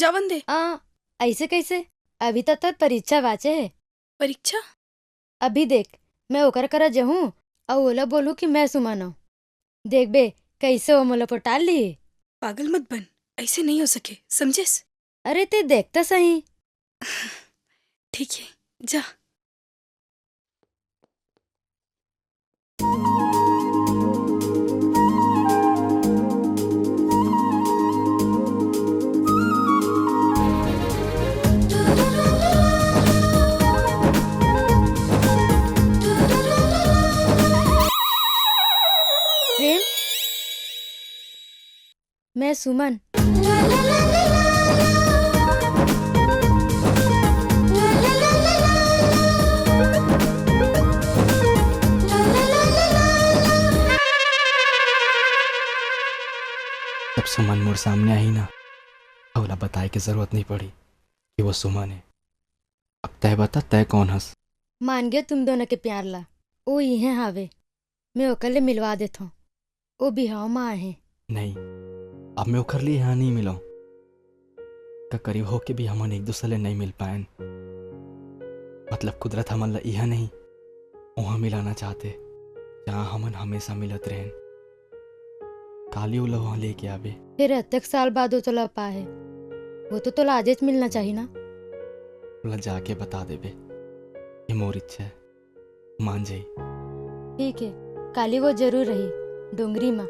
जावन दे। ऐसे कैसे? अभी तक तर परीक्षा बाचे है। परीक्षा? अभी देख, मैं ओकर करा जहूँ और ओला बोलूँ कि मैं सुमन हूँ। देख बे, कैसे वो मोला पटाल ली। पागल मत बन, ऐसे नहीं हो सके, समझेस? अरे ते देखता सही। ठीक है, जा। प्रेम, मैं सुमन। जब सुमन मोर सामने आई ना, अवला बताए की जरूरत नहीं पड़ी कि वो सुमन है। अब तय बता, तय कौन हंस? मान गया तुम दोनों के प्यार ला। ओ इहे हावे, मैं ओकर ले मिलवा देता हूँ। ओ बिहाव में आहे। नहीं, अब मैं ओकर लिए यहाँ नहीं मिला। का करीब हो के भी हमन एक दूसरे ले नहीं मिल पाए। मतलब कुदरत हमन ला यह नहीं वहाँ मिलाना चाहते जहाँ हमन हमेशा मिलत रहें। काली उला वहाँ लेके आवे। फिर अतक साल बाद वो तो पाए, वो तो तोला आजेच मिलना चाहिए ना। उला जाके बता देबे, ये मोर इच्छा है, मान जाई। ठीक है, काली वो जरूर रही डोंगरी माँ।